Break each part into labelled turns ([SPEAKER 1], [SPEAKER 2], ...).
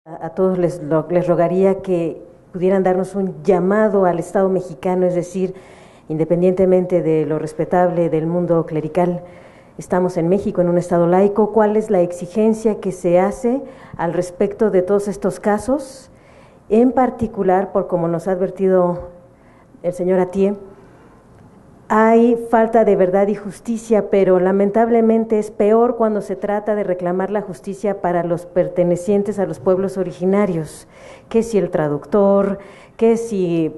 [SPEAKER 1] A todos les rogaría que pudieran darnos un llamado al Estado mexicano, es decir, independientemente de lo respetable del mundo clerical, estamos en México, en un Estado laico. ¿Cuál es la exigencia que se hace al respecto de todos estos casos? En particular, por como nos ha advertido el señor Atié, hay falta de verdad y justicia, pero lamentablemente es peor cuando se trata de reclamar la justicia para los pertenecientes a los pueblos originarios, que si el traductor, que si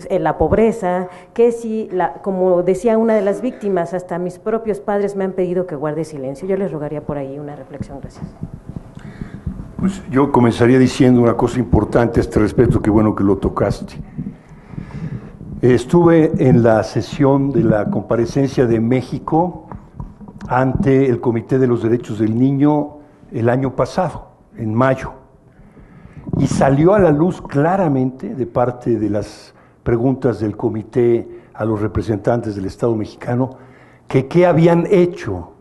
[SPEAKER 1] la pobreza, que si, como decía una de las víctimas, hasta mis propios padres me han pedido que guarde silencio. Yo les rogaría por ahí una reflexión. Gracias.
[SPEAKER 2] Pues yo comenzaría diciendo una cosa importante a este respecto, qué bueno que lo tocaste. Estuve en la sesión de la comparecencia de México ante el Comité de los Derechos del Niño el año pasado, en mayo, y salió a la luz claramente de parte de las preguntas del comité a los representantes del Estado mexicano que qué habían hecho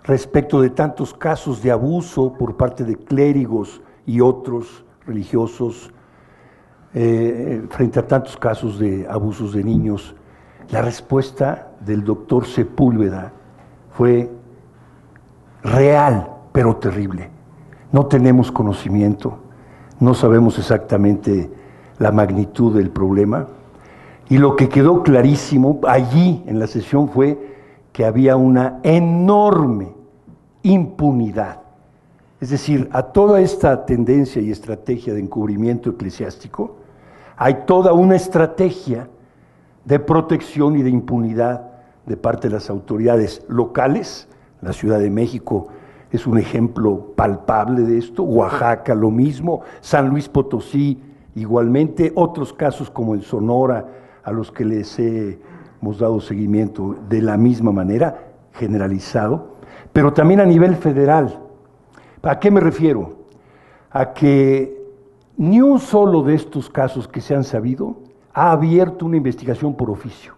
[SPEAKER 2] respecto de tantos casos de abuso por parte de clérigos y otros religiosos, frente a tantos casos de abusos de niños. La respuesta del doctor Sepúlveda fue real, pero terrible. No tenemos conocimiento, no sabemos exactamente la magnitud del problema, y lo que quedó clarísimo allí en la sesión fue que había una enorme impunidad. Es decir, a toda esta tendencia y estrategia de encubrimiento eclesiástico, hay toda una estrategia de protección y de impunidad de parte de las autoridades locales. La Ciudad de México es un ejemplo palpable de esto, Oaxaca lo mismo, San Luis Potosí igualmente, otros casos como el Sonora, a los que les hemos dado seguimiento de la misma manera, generalizado, pero también a nivel federal. ¿A qué me refiero? A que ni un solo de estos casos que se han sabido ha abierto una investigación por oficio.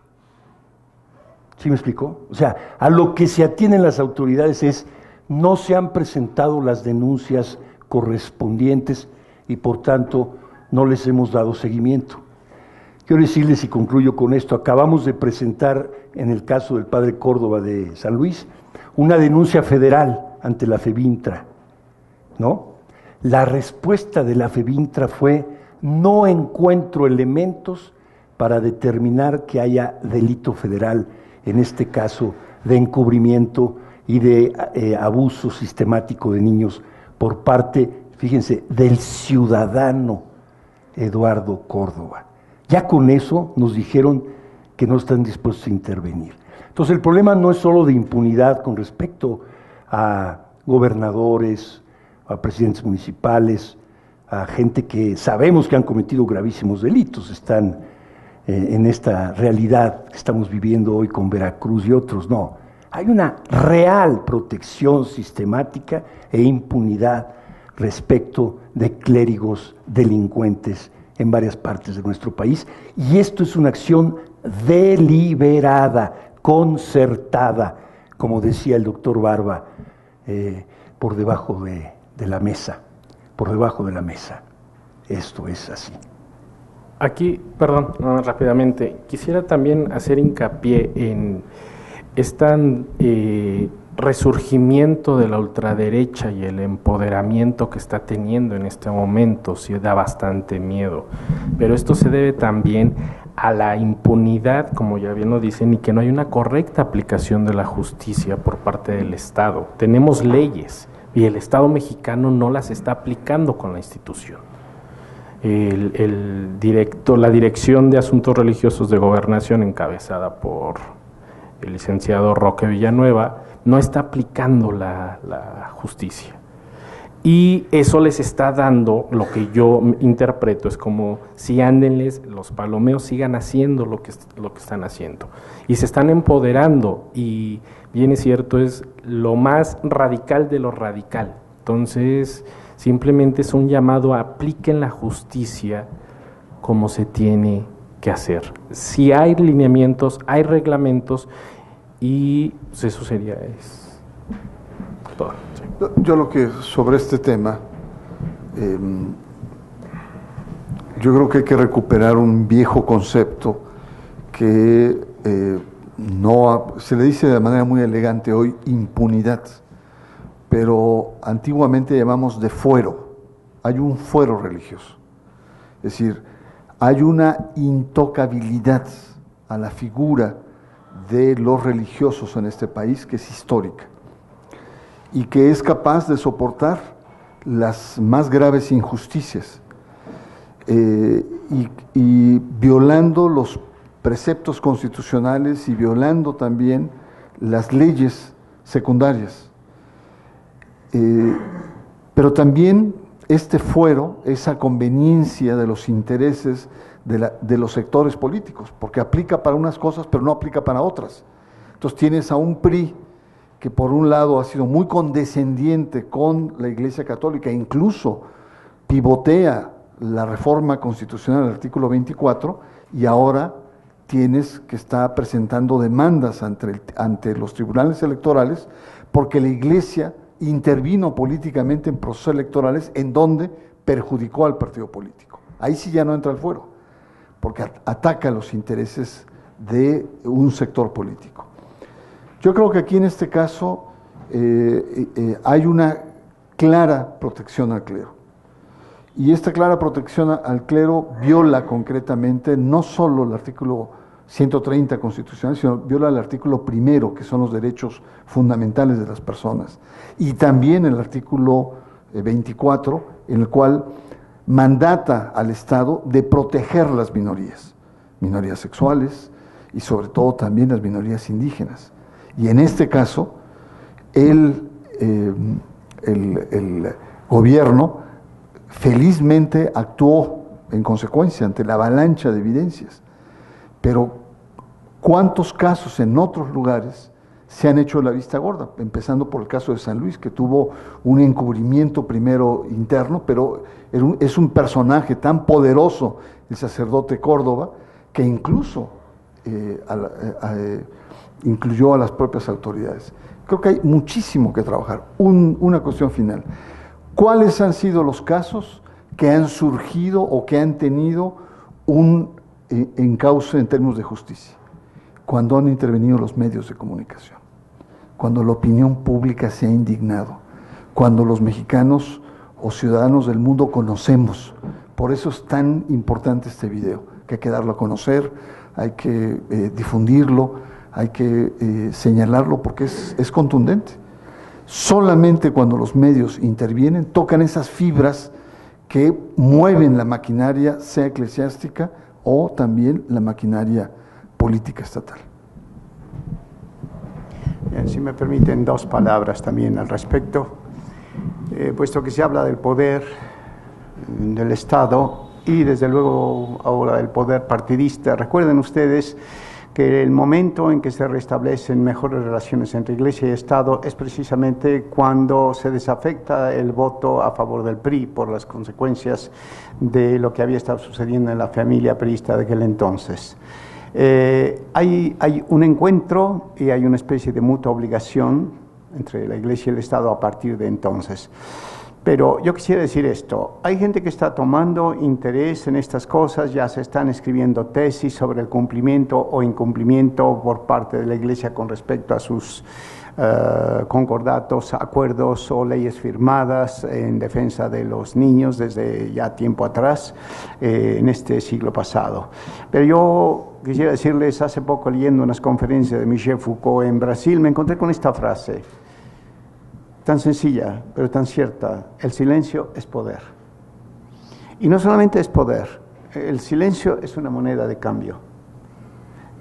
[SPEAKER 2] ¿Sí me explicó? O sea, a lo que se atienen las autoridades es, no se han presentado las denuncias correspondientes y por tanto no les hemos dado seguimiento. Quiero decirles, y concluyo con esto, acabamos de presentar en el caso del padre Córdoba de San Luis una denuncia federal ante la FEBINTRA, ¿no? La respuesta de la FEBINTRA fue: no encuentro elementos para determinar que haya delito federal, en este caso de encubrimiento y de abuso sistemático de niños por parte, fíjense, del ciudadano Eduardo Córdoba. Ya con eso nos dijeron que no están dispuestos a intervenir. Entonces el problema no es solo de impunidad con respecto a gobernadores, a presidentes municipales, a gente que sabemos que han cometido gravísimos delitos, están en esta realidad que estamos viviendo hoy con Veracruz y otros. No, hay una real protección sistemática e impunidad respecto de clérigos delincuentes en varias partes de nuestro país, y esto es una acción deliberada, concertada, como decía el doctor Barba, por debajo de la mesa, por debajo de la mesa. Esto es así.
[SPEAKER 3] Aquí, perdón, rápidamente, quisiera también hacer hincapié en este resurgimiento de la ultraderecha y el empoderamiento que está teniendo en este momento. Sí da bastante miedo, pero esto se debe también a la impunidad, como ya bien lo dicen, y que no hay una correcta aplicación de la justicia por parte del Estado. Tenemos leyes y el Estado mexicano no las está aplicando con la institución. La Dirección de Asuntos Religiosos de Gobernación, encabezada por el licenciado Roque Villanueva, no está aplicando la justicia. Y eso les está dando, lo que yo interpreto, es como si ándenles, los palomeos sigan haciendo lo que están haciendo. Y se están empoderando, y bien es cierto, es lo más radical de lo radical. Entonces, simplemente es un llamado a apliquen la justicia como se tiene que hacer. Si hay lineamientos, hay reglamentos, y pues eso sería todo. Sí.
[SPEAKER 4] Yo lo que sobre este tema, Yo creo que hay que recuperar un viejo concepto que se le dice de manera muy elegante hoy impunidad, pero antiguamente llamamos de fuero. Hay un fuero religioso, es decir, hay una intocabilidad a la figura de los religiosos en este país que es histórica y que es capaz de soportar las más graves injusticias y violando los preceptos constitucionales y violando también las leyes secundarias. Pero también este fuero, esa conveniencia de los intereses de los sectores políticos, porque aplica para unas cosas pero no aplica para otras. Entonces tienes a un PRI que por un lado ha sido muy condescendiente con la Iglesia Católica, incluso pivotea la reforma constitucional del artículo 24, y ahora tienes que estar presentando demandas ante los tribunales electorales porque la Iglesia intervino políticamente en procesos electorales en donde perjudicó al partido político. Ahí sí ya no entra el fuero, porque ataca los intereses de un sector político. Yo creo que aquí en este caso hay una clara protección al clero. Y esta clara protección al clero viola concretamente no solo el artículo 130 constitucional, sino viola el artículo primero, que son los derechos fundamentales de las personas, y también el artículo 24, en el cual mandata al Estado de proteger las minorías sexuales y sobre todo también las minorías indígenas. Y en este caso, el gobierno felizmente actuó en consecuencia ante la avalancha de evidencias. Pero ¿cuántos casos en otros lugares se han hecho de la vista gorda? Empezando por el caso de San Luis, que tuvo un encubrimiento primero interno, pero es un personaje tan poderoso, el sacerdote Córdoba, que incluso incluyó a las propias autoridades. Creo que hay muchísimo que trabajar. Una cuestión final. ¿Cuáles han sido los casos que han surgido o que han tenido un encauce en términos de justicia? Cuando han intervenido los medios de comunicación, cuando la opinión pública se ha indignado, cuando los mexicanos o ciudadanos del mundo conocemos. Por eso es tan importante este video, que hay que darlo a conocer, hay que difundirlo, hay que señalarlo porque es contundente. Solamente cuando los medios intervienen, tocan esas fibras que mueven la maquinaria, sea eclesiástica o también la maquinaria política estatal.
[SPEAKER 5] Bien, si me permiten 2 palabras también al respecto, puesto que se habla del poder del Estado y desde luego ahora del poder partidista. Recuerden ustedes que el momento en que se restablecen mejores relaciones entre Iglesia y Estado es precisamente cuando se desafecta el voto a favor del PRI por las consecuencias de lo que había estado sucediendo en la familia priista de aquel entonces. Hay un encuentro y hay una especie de mutua obligación entre la Iglesia y el Estado a partir de entonces. Pero yo quisiera decir esto, hay gente que está tomando interés en estas cosas, ya se están escribiendo tesis sobre el cumplimiento o incumplimiento por parte de la Iglesia con respecto a sus concordatos, acuerdos o leyes firmadas en defensa de los niños desde ya tiempo atrás, en este siglo pasado. Pero yo quisiera decirles, hace poco leyendo unas conferencias de Michel Foucault en Brasil, me encontré con esta frase, tan sencilla, pero tan cierta: el silencio es poder. Y no solamente es poder, el silencio es una moneda de cambio.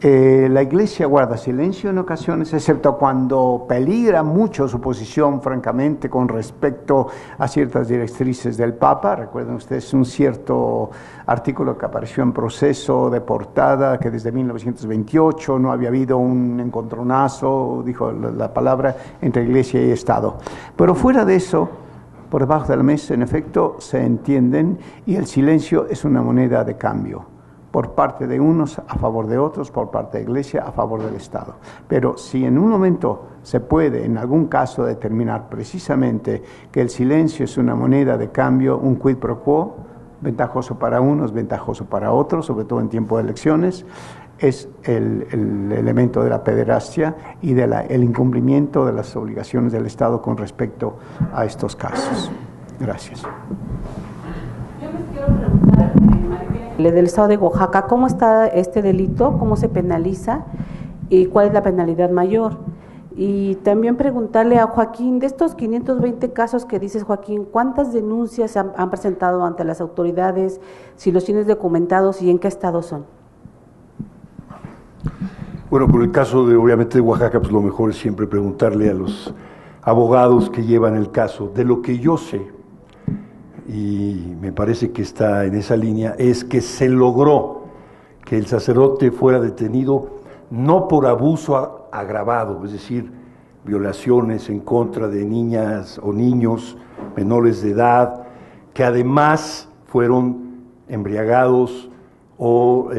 [SPEAKER 5] La Iglesia guarda silencio en ocasiones, excepto cuando peligra mucho su posición, francamente, con respecto a ciertas directrices del Papa. Recuerden ustedes un cierto artículo que apareció en Proceso de portada, que desde 1928 no había habido un encontronazo, dijo la palabra, entre Iglesia y Estado. Pero fuera de eso, por debajo de la mesa, en efecto, se entienden, y el silencio es una moneda de cambio, por parte de unos a favor de otros, por parte de la Iglesia a favor del Estado. Pero si en un momento se puede, en algún caso, determinar precisamente que el silencio es una moneda de cambio, un quid pro quo, ventajoso para unos, ventajoso para otros, sobre todo en tiempo de elecciones, es el elemento de la pederastia y el incumplimiento de las obligaciones del Estado con respecto a estos casos. Gracias.
[SPEAKER 6] Yo les quiero preguntar, del Estado de Oaxaca, ¿cómo está este delito? ¿Cómo se penaliza? ¿Y cuál es la penalidad mayor? Y también preguntarle a Joaquín, de estos 520 casos que dices, Joaquín, ¿cuántas denuncias han presentado ante las autoridades? Si los tienes documentados y en qué estado son.
[SPEAKER 2] Bueno, por el caso de, obviamente, de Oaxaca, pues lo mejor es siempre preguntarle a los abogados que llevan el caso. De lo que yo sé, y me parece que está en esa línea, es que se logró que el sacerdote fuera detenido no por abuso agravado, es decir, violaciones en contra de niñas o niños menores de edad, que además fueron embriagados o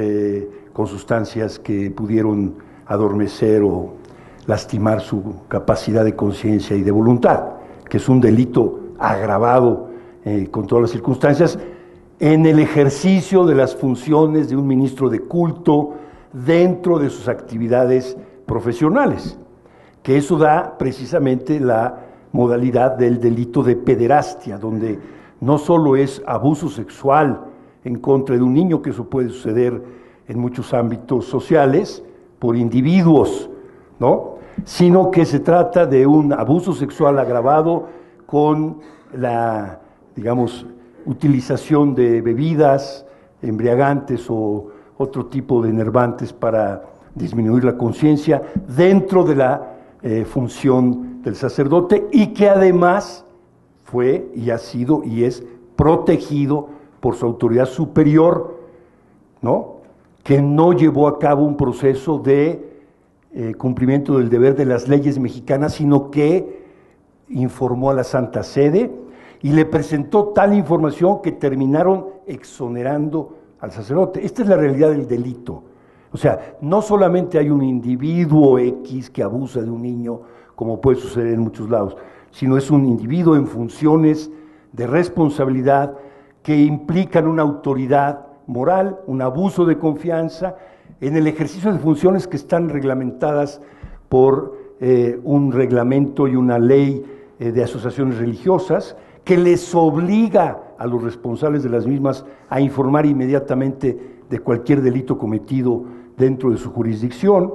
[SPEAKER 2] con sustancias que pudieron adormecer o lastimar su capacidad de conciencia y de voluntad, que es un delito agravado con todas las circunstancias, en el ejercicio de las funciones de un ministro de culto dentro de sus actividades profesionales, que eso da precisamente la modalidad del delito de pederastia, donde no solo es abuso sexual en contra de un niño, que eso puede suceder en muchos ámbitos sociales, por individuos, ¿no?, sino que se trata de un abuso sexual agravado con la, digamos, utilización de bebidas embriagantes o otro tipo de enervantes para disminuir la conciencia dentro de la función del sacerdote, y que además fue y ha sido y es protegido por su autoridad superior, ¿no?, que no llevó a cabo un proceso de cumplimiento del deber de las leyes mexicanas, sino que informó a la Santa Sede y le presentó tal información que terminaron exonerando al sacerdote. Esta es la realidad del delito. O sea, no solamente hay un individuo X que abusa de un niño, como puede suceder en muchos lados, sino es un individuo en funciones de responsabilidad que implican una autoridad moral, un abuso de confianza en el ejercicio de funciones que están reglamentadas por un reglamento y una ley de asociaciones religiosas, que les obliga a los responsables de las mismas a informar inmediatamente de cualquier delito cometido dentro de su jurisdicción.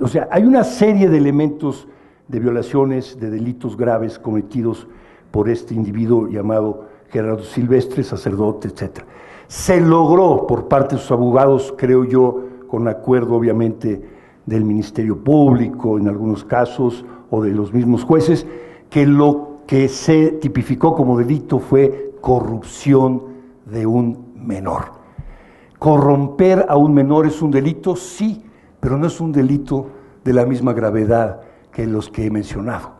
[SPEAKER 2] O sea, hay una serie de elementos de violaciones, de delitos graves cometidos por este individuo llamado Gerardo Silvestre, sacerdote, etc. Se logró por parte de sus abogados, creo yo, con acuerdo obviamente del Ministerio Público en algunos casos o de los mismos jueces, que lo que se tipificó como delito fue corrupción de un menor. Corromper a un menor es un delito, sí, pero no es un delito de la misma gravedad que los que he mencionado.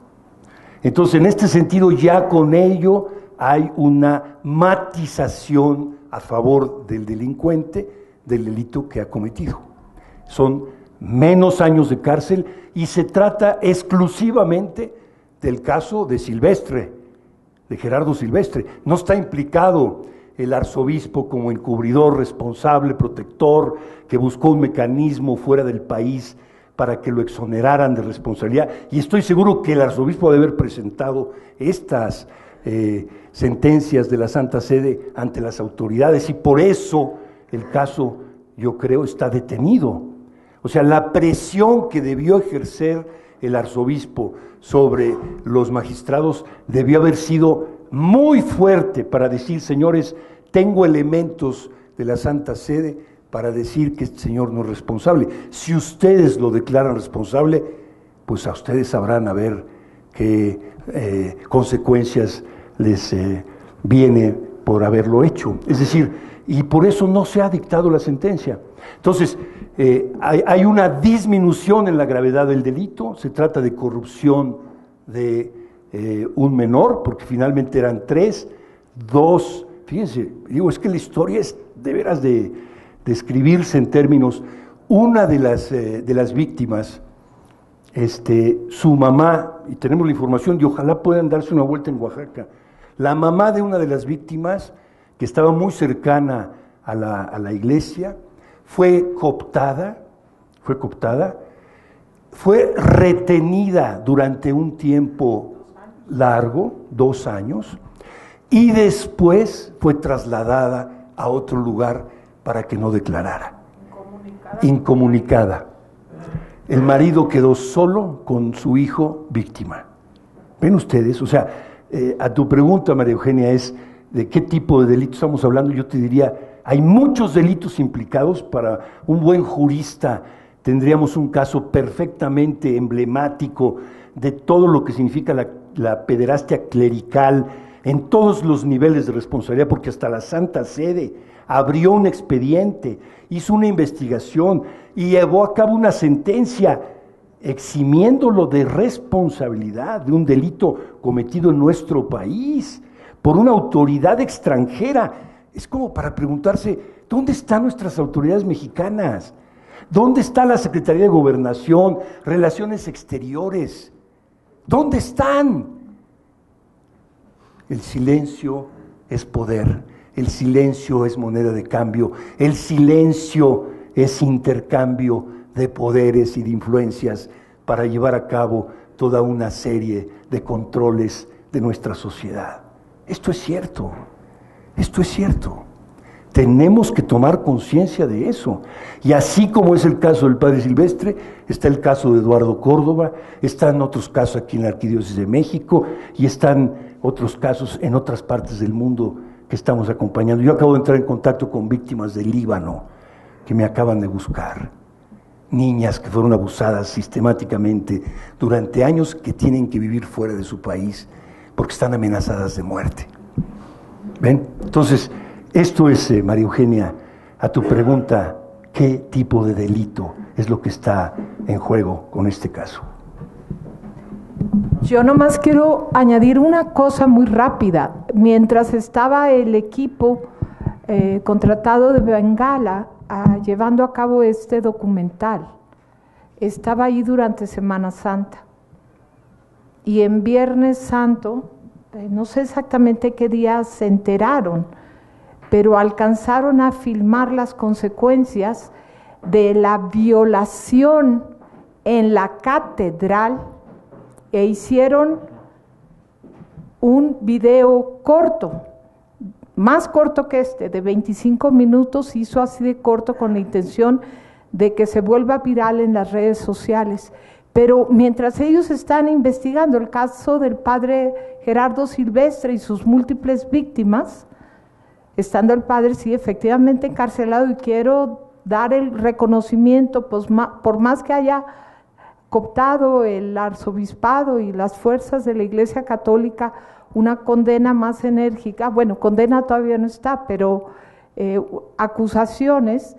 [SPEAKER 2] Entonces, en este sentido, ya con ello hay una matización a favor del delincuente del delito que ha cometido. Son menos años de cárcel y se trata exclusivamente del caso de Silvestre, de Gerardo Silvestre. No está implicado el arzobispo como encubridor, responsable, protector, que buscó un mecanismo fuera del país para que lo exoneraran de responsabilidad. Y estoy seguro que el arzobispo debe haber presentado estas sentencias de la Santa Sede ante las autoridades, y por eso el caso, yo creo, está detenido. O sea, la presión que debió ejercer el arzobispo sobre los magistrados debió haber sido muy fuerte para decir: señores, tengo elementos de la Santa Sede para decir que este señor no es responsable. Si ustedes lo declaran responsable, pues a ustedes sabrán a ver qué consecuencias les viene por haberlo hecho. Es decir, y por eso no se ha dictado la sentencia. Entonces, hay una disminución en la gravedad del delito. Se trata de corrupción de un menor, porque finalmente eran 3, 2, fíjense, digo, es que la historia es de veras de escribirse en términos. Una de las víctimas, su mamá, y tenemos la información, y ojalá puedan darse una vuelta en Oaxaca, la mamá de una de las víctimas que estaba muy cercana a la iglesia, fue cooptada, fue retenida durante un tiempo largo, 2 años, y después fue trasladada a otro lugar para que no declarara. Incomunicada. El marido quedó solo con su hijo víctima. ¿Ven ustedes? O sea, a tu pregunta, María Eugenia, es de qué tipo de delito estamos hablando. Yo te diría, hay muchos delitos implicados. Para un buen jurista tendríamos un caso perfectamente emblemático de todo lo que significa la pederastia clerical en todos los niveles de responsabilidad, porque hasta la Santa Sede abrió un expediente, hizo una investigación y llevó a cabo una sentencia eximiéndolo de responsabilidad de un delito cometido en nuestro país por una autoridad extranjera. Es como para preguntarse, ¿dónde están nuestras autoridades mexicanas? ¿Dónde está la Secretaría de Gobernación, Relaciones Exteriores? ¿Dónde están? El silencio es poder, el silencio es moneda de cambio, el silencio es intercambio de poderes y de influencias para llevar a cabo toda una serie de controles de nuestra sociedad. Esto es cierto, esto es cierto. Tenemos que tomar conciencia de eso. Y así como es el caso del padre Silvestre, está el caso de Eduardo Córdoba, están otros casos aquí en la Arquidiócesis de México y están otros casos en otras partes del mundo que estamos acompañando. Yo acabo de entrar en contacto con víctimas del Líbano que me acaban de buscar. Niñas que fueron abusadas sistemáticamente durante años, que tienen que vivir fuera de su país porque están amenazadas de muerte. ¿Ven? Entonces, esto es, María Eugenia, a tu pregunta, ¿qué tipo de delito es lo que está en juego con este caso?
[SPEAKER 7] Yo nomás quiero añadir una cosa muy rápida. Mientras estaba el equipo contratado de Bengala llevando a cabo este documental, estaba ahí durante Semana Santa. Y en Viernes Santo, no sé exactamente qué día se enteraron, pero alcanzaron a filmar las consecuencias de la violación en la catedral e hicieron un video corto, más corto que este, de 25 minutos, hizo así de corto con la intención de que se vuelva viral en las redes sociales. Pero mientras ellos están investigando el caso del padre Gerardo Silvestre y sus múltiples víctimas, estando el padre sí efectivamente encarcelado, y quiero dar el reconocimiento, pues, por más que haya cooptado el arzobispado y las fuerzas de la Iglesia Católica una condena más enérgica, bueno, condena todavía no está, pero acusaciones,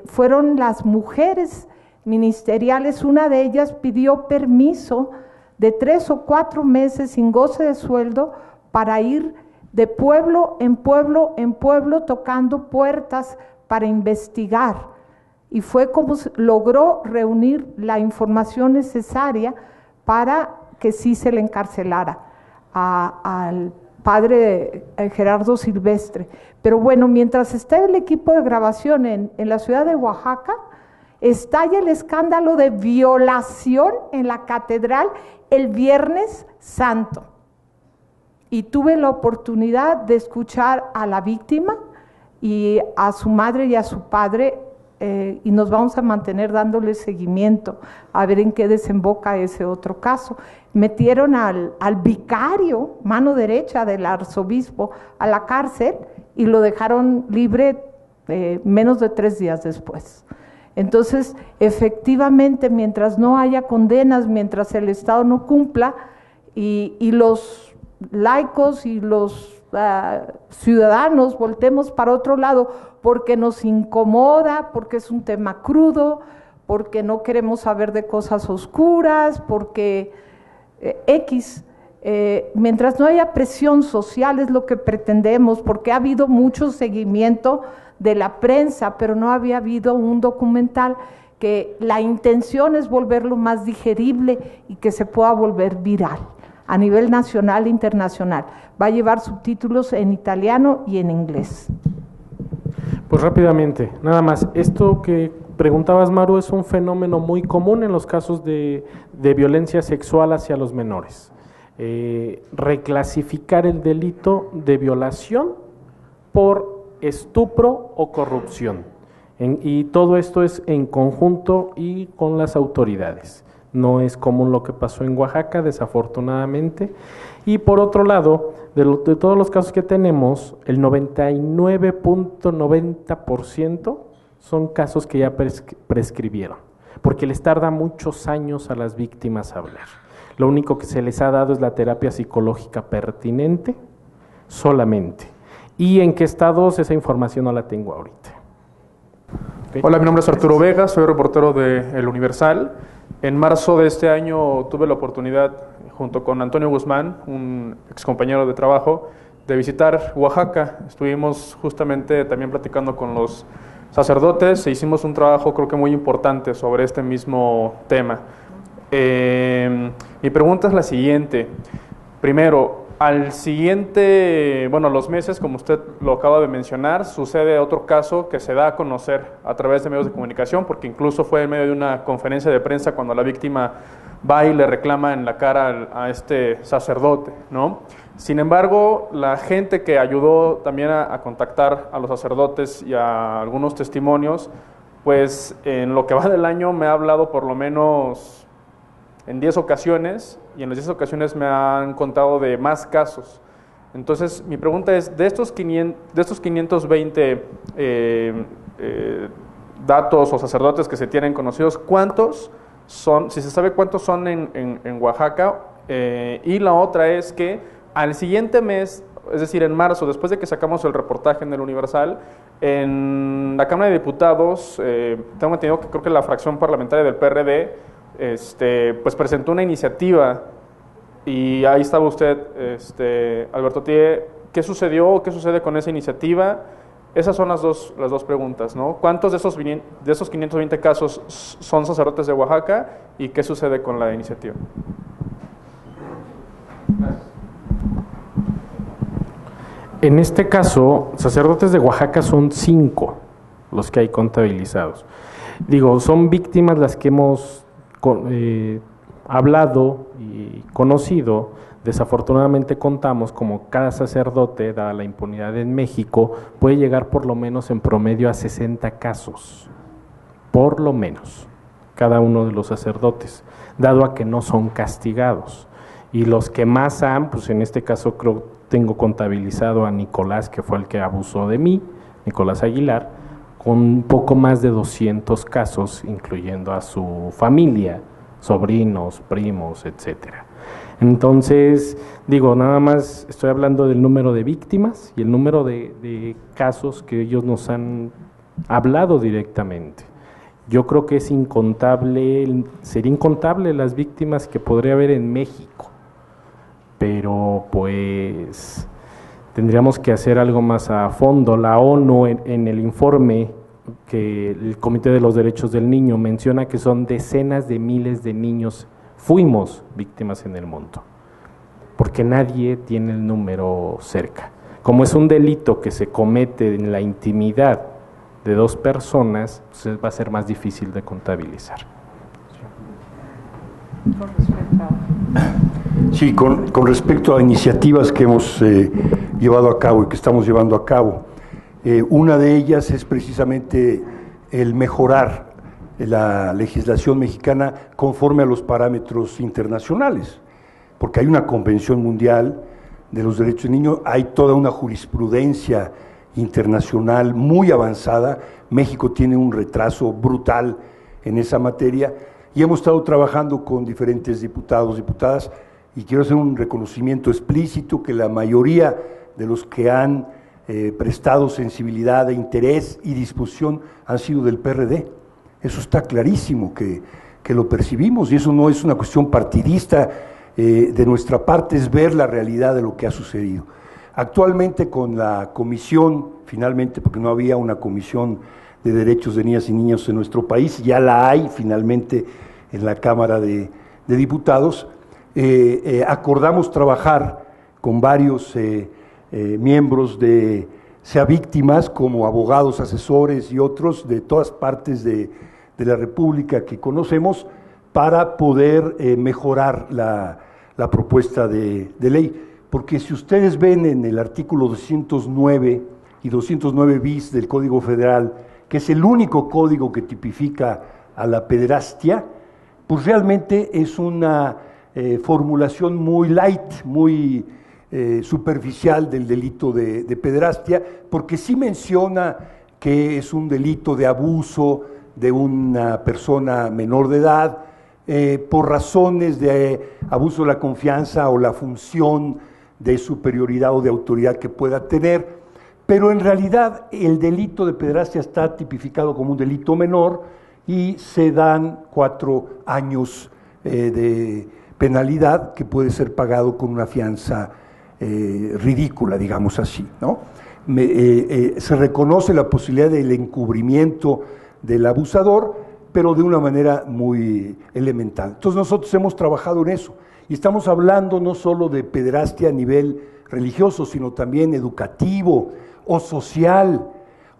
[SPEAKER 7] fueron las mujeres ministeriales. Una de ellas pidió permiso de 3 o 4 meses sin goce de sueldo para ir de pueblo en pueblo en pueblo tocando puertas para investigar, y fue como logró reunir la información necesaria para que sí se le encarcelara al padre Gerardo Silvestre. Pero bueno, mientras está el equipo de grabación en la ciudad de Oaxaca, estalla el escándalo de violación en la catedral el Viernes Santo. Y tuve la oportunidad de escuchar a la víctima y a su madre y a su padre, y nos vamos a mantener dándole seguimiento a ver en qué desemboca ese otro caso. Metieron al vicario, mano derecha del arzobispo, a la cárcel y lo dejaron libre menos de 3 días después. Entonces, efectivamente, mientras no haya condenas, mientras el Estado no cumpla y los laicos y los ciudadanos voltemos para otro lado porque nos incomoda, porque es un tema crudo, porque no queremos saber de cosas oscuras, porque mientras no haya presión social, es lo que pretendemos, porque ha habido mucho seguimiento de la prensa, pero no había habido un documental que la intención es volverlo más digerible y que se pueda volver viral. a nivel nacional e internacional. Va a llevar subtítulos en italiano y en inglés.
[SPEAKER 3] Pues rápidamente, nada más, esto que preguntabas, Maru, es un fenómeno muy común en los casos de violencia sexual hacia los menores. Reclasificar el delito de violación por estupro o corrupción. Y todo esto es en conjunto y con las autoridades. No es común lo que pasó en Oaxaca, desafortunadamente. Y por otro lado, de todos los casos que tenemos, el 99.90% son casos que ya prescribieron, porque les tarda muchos años a las víctimas hablar. Lo único que se les ha dado es la terapia psicológica pertinente solamente. ¿Y en qué estados? Esa información no la tengo ahorita. ¿Okay?
[SPEAKER 8] Hola, mi nombre es Arturo Vega, soy reportero de El Universal. En marzo de este año tuve la oportunidad, junto con Antonio Guzmán, un excompañero de trabajo, de visitar Oaxaca. Estuvimos justamente también platicando con los sacerdotes e hicimos un trabajo creo que muy importante sobre este mismo tema. Mi pregunta es la siguiente. Primero, al siguiente, los meses, como usted lo acaba de mencionar, sucede otro caso que se da a conocer a través de medios de comunicación, porque incluso fue en medio de una conferencia de prensa cuando la víctima va y le reclama en la cara a este sacerdote, ¿no? Sin embargo, la gente que ayudó también a contactar a los sacerdotes y a algunos testimonios, pues en lo que va del año me ha hablado por lo menos en 10 ocasiones, y en las 10 ocasiones me han contado de más casos. Entonces, mi pregunta es, de estos 520 datos o sacerdotes que se tienen conocidos, ¿cuántos son, si se sabe cuántos son en Oaxaca? Y la otra es que al siguiente mes, es decir, en marzo, después de que sacamos el reportaje en El Universal, en la Cámara de Diputados, tengo entendido que creo que la fracción parlamentaria del PRD pues presentó una iniciativa, y ahí estaba usted, Alberto Tie. ¿Qué sucedió o qué sucede con esa iniciativa? Esas son las dos preguntas, ¿no? ¿Cuántos de esos 520 casos son sacerdotes de Oaxaca y qué sucede con la iniciativa?
[SPEAKER 3] En este caso, sacerdotes de Oaxaca son 5 los que hay contabilizados. Digo, son víctimas las que hemos hablado y conocido. Desafortunadamente contamos como cada sacerdote, dada la impunidad en México, puede llegar por lo menos en promedio a 60 casos, por lo menos, cada uno de los sacerdotes, dado a que no son castigados. Y los que más han, pues en este caso creo tengo contabilizado a Nicolás, que fue el que abusó de mí, Nicolás Aguilar, con un poco más de 200 casos, incluyendo a su familia, sobrinos, primos, etcétera. Entonces, digo, nada más estoy hablando del número de víctimas y el número de casos que ellos nos han hablado directamente. Yo creo que es incontable, sería incontable las víctimas que podría haber en México, pero pues tendríamos que hacer algo más a fondo. La ONU en el informe que el Comité de los Derechos del Niño menciona que son decenas de miles de niños fuimos víctimas en el mundo, porque nadie tiene el número cerca. Como es un delito que se comete en la intimidad de 2 personas, pues va a ser más difícil de contabilizar.
[SPEAKER 2] Sí, con respecto a iniciativas que hemos llevado a cabo y que estamos llevando a cabo, una de ellas es precisamente el mejorar la legislación mexicana conforme a los parámetros internacionales, porque hay una Convención Mundial de los Derechos del Niño, hay toda una jurisprudencia internacional muy avanzada. México tiene un retraso brutal en esa materia y hemos estado trabajando con diferentes diputados, diputadas, y quiero hacer un reconocimiento explícito que la mayoría de los que han prestado sensibilidad, interés y disposición han sido del PRD. Eso está clarísimo que lo percibimos, y eso no es una cuestión partidista de nuestra parte, es ver la realidad de lo que ha sucedido. Actualmente con la comisión, finalmente, porque no había una comisión de derechos de niñas y niños en nuestro país, ya la hay finalmente en la Cámara de Diputados. acordamos trabajar con varios miembros de sea víctimas, como abogados, asesores y otros de todas partes de la República que conocemos, para poder mejorar la propuesta de ley. Porque si ustedes ven en el artículo 209 y 209 bis del Código Federal, que es el único código que tipifica a la pederastia, pues realmente es una formulación muy light, muy superficial del delito de pederastia, porque sí menciona que es un delito de abuso de una persona menor de edad, por razones de abuso de la confianza o la función de superioridad o de autoridad que pueda tener, pero en realidad el delito de pederastia está tipificado como un delito menor y se dan 4 años de penalidad que puede ser pagado con una fianza ridícula, digamos así, ¿no? Se reconoce la posibilidad del encubrimiento del abusador, pero de una manera muy elemental. Entonces nosotros hemos trabajado en eso y estamos hablando no solo de pederastia a nivel religioso, sino también educativo o social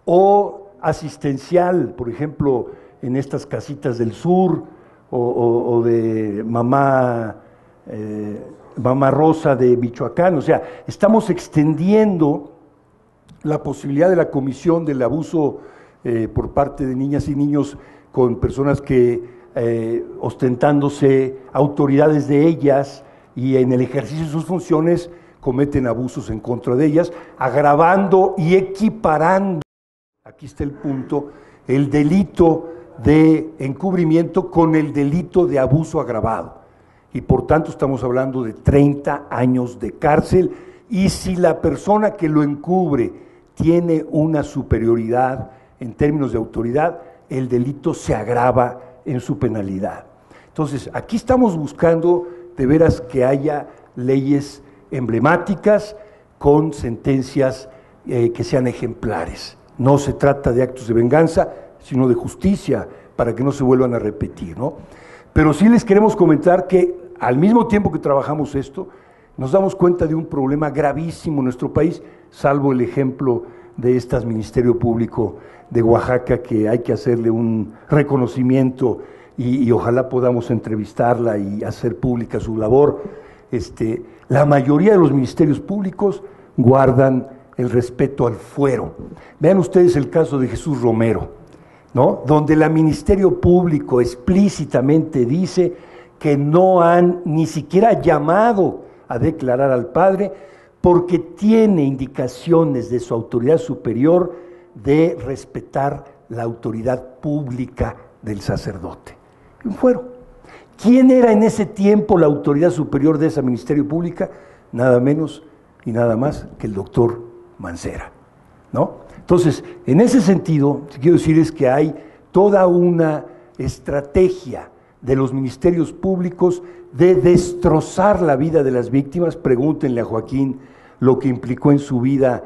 [SPEAKER 2] o asistencial, por ejemplo, en estas casitas del sur o de mamá Rosa de Michoacán. O sea, estamos extendiendo la posibilidad de la comisión del abuso por parte de niñas y niños con personas que ostentándose autoridades de ellas y en el ejercicio de sus funciones cometen abusos en contra de ellas, agravando y equiparando, aquí está el punto, el delito de encubrimiento con el delito de abuso agravado. Y por tanto estamos hablando de 30 años de cárcel, y si la persona que lo encubre tiene una superioridad en términos de autoridad, el delito se agrava en su penalidad. Entonces, aquí estamos buscando de veras que haya leyes emblemáticas con sentencias que sean ejemplares. No se trata de actos de venganza, sino de justicia, para que no se vuelvan a repetir, ¿no? Pero sí les queremos comentar que al mismo tiempo que trabajamos esto, nos damos cuenta de un problema gravísimo en nuestro país, salvo el ejemplo de este Ministerio Público de Oaxaca, que hay que hacerle un reconocimiento y ojalá podamos entrevistarla y hacer pública su labor. La mayoría de los ministerios públicos guardan el respeto al fuero. Vean ustedes el caso de Jesús Romero, ¿no? Donde el Ministerio Público explícitamente dice que no han ni siquiera llamado a declarar al padre porque tiene indicaciones de su autoridad superior de respetar la autoridad pública del sacerdote. Un fuero. ¿Quién era en ese tiempo la autoridad superior de ese ministerio pública? Nada menos y nada más que el doctor Mancera, ¿no? Entonces, en ese sentido, lo que quiero decir es que hay toda una estrategia de los ministerios públicos de destrozar la vida de las víctimas. Pregúntenle a Joaquín lo que implicó en su vida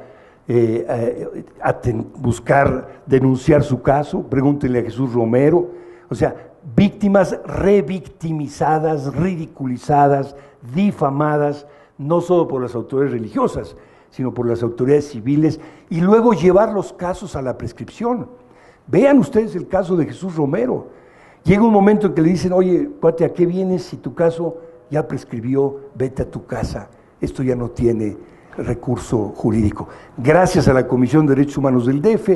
[SPEAKER 2] buscar denunciar su caso, pregúntenle a Jesús Romero. O sea, víctimas revictimizadas, ridiculizadas, difamadas, no solo por las autoridades religiosas, sino por las autoridades civiles, y luego llevar los casos a la prescripción. Vean ustedes el caso de Jesús Romero. Llega un momento en que le dicen, oye, cuate, ¿a qué vienes si tu caso ya prescribió? Vete a tu casa, esto ya no tiene recurso jurídico. Gracias a la Comisión de Derechos Humanos del DF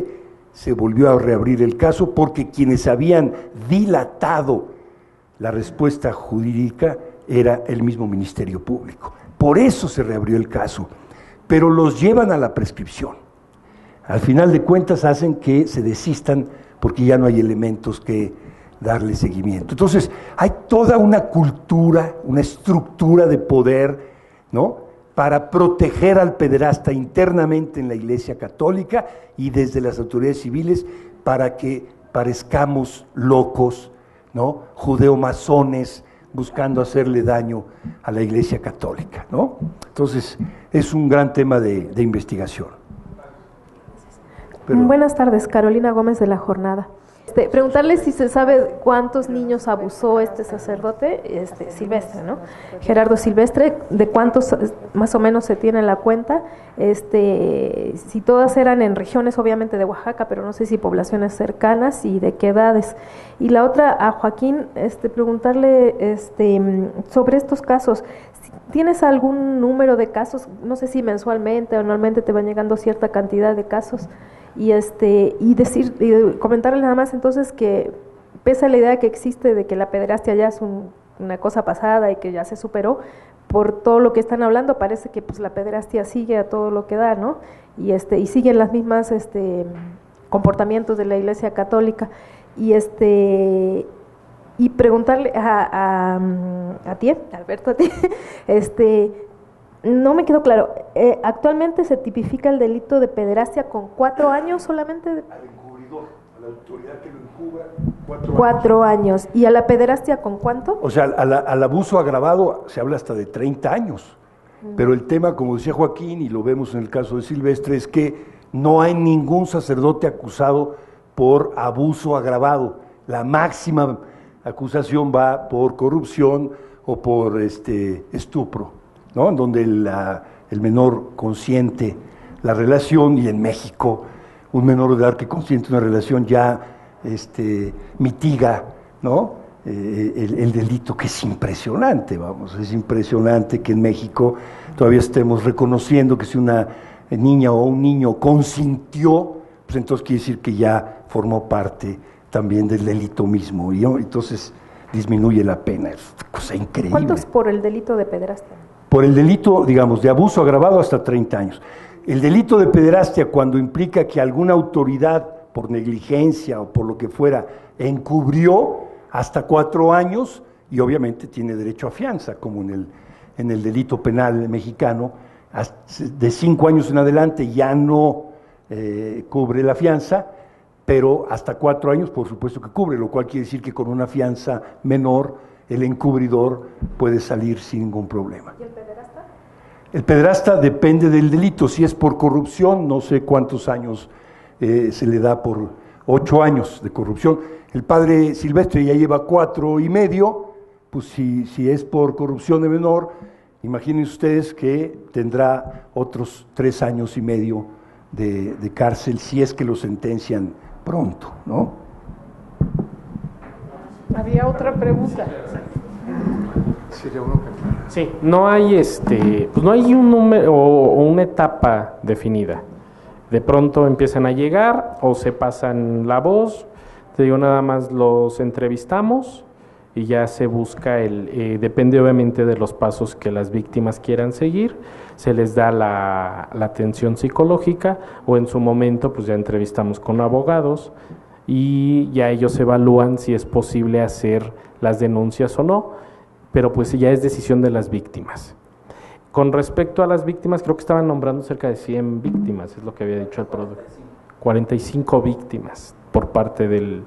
[SPEAKER 2] se volvió a reabrir el caso porque quienes habían dilatado la respuesta jurídica era el mismo Ministerio Público. Por eso se reabrió el caso, pero los llevan a la prescripción. Al final de cuentas hacen que se desistan porque ya no hay elementos que darle seguimiento. Entonces, hay toda una cultura, una estructura de poder, ¿no?, para proteger al pederasta internamente en la Iglesia Católica y desde las autoridades civiles para que parezcamos locos, ¿no?, judeo-masones buscando hacerle daño a la Iglesia Católica, ¿no? Entonces, es un gran tema de investigación.
[SPEAKER 9] Buenas tardes, Carolina Gómez de La Jornada. Preguntarle si se sabe cuántos niños abusó este sacerdote, Silvestre, ¿no? Gerardo Silvestre, de cuántos más o menos se tiene la cuenta, si todas eran en regiones obviamente de Oaxaca, pero no sé si poblaciones cercanas y de qué edades. Y la otra, a Joaquín, preguntarle sobre estos casos. ¿Tienes algún número de casos? No sé si mensualmente o anualmente te van llegando cierta cantidad de casos. Y comentarle nada más entonces que pese a la idea que existe de que la pederastia ya es una cosa pasada y que ya se superó, por todo lo que están hablando parece que pues la pederastia sigue a todo lo que da, ¿no? Y siguen las mismas comportamientos de la Iglesia Católica. Y preguntarle a ti, Alberto, a ti, no me quedó claro, actualmente se tipifica el delito de pederastia con 4 años solamente.
[SPEAKER 2] Al encubridor, a la autoridad que lo encubra,
[SPEAKER 9] 4 años. ¿Y a la pederastia con cuánto?
[SPEAKER 2] O sea, al abuso agravado se habla hasta de 30 años. Pero el tema, como decía Joaquín, y lo vemos en el caso de Silvestre, es que no hay ningún sacerdote acusado por abuso agravado. La máxima acusación va por corrupción o por estupro, ¿no? En donde el menor consiente la relación, y en México un menor de edad que consiente una relación ya mitiga, ¿no? El delito, que es impresionante, es impresionante que en México todavía estemos reconociendo que si una niña o un niño consintió, pues entonces quiere decir que ya formó parte también del delito mismo, y entonces disminuye la pena. Es una cosa increíble.
[SPEAKER 9] ¿Cuánto es por el delito de pederastia?
[SPEAKER 2] Por el delito, digamos, de abuso agravado hasta 30 años. El delito de pederastia, cuando implica que alguna autoridad, por negligencia o por lo que fuera, encubrió, hasta 4 años, y obviamente tiene derecho a fianza, como en el delito penal mexicano, de 5 años en adelante ya no cubre la fianza, pero hasta 4 años por supuesto que cubre, lo cual quiere decir que con una fianza menor el encubridor puede salir sin ningún problema.
[SPEAKER 9] ¿Y el pederasta?
[SPEAKER 2] El pederasta depende del delito. Si es por corrupción, no sé cuántos años se le da, por 8 años de corrupción. El padre Silvestre ya lleva 4 y medio, pues si es por corrupción de menor, imaginen ustedes que tendrá otros 3 años y medio de cárcel, si es que lo sentencian pronto, ¿no?
[SPEAKER 7] Había otra pregunta.
[SPEAKER 3] Sí, no hay pues no hay un número o una etapa definida. De pronto empiezan a llegar o se pasan la voz. Te digo, nada más los entrevistamos y ya se busca depende obviamente de los pasos que las víctimas quieran seguir, se les da la atención psicológica, o en su momento pues ya entrevistamos con abogados y ya ellos evalúan si es posible hacer las denuncias o no, pero pues ya es decisión de las víctimas. Con respecto a las víctimas, creo que estaban nombrando cerca de 100 víctimas, es lo que había dicho el producto. 45 víctimas por parte de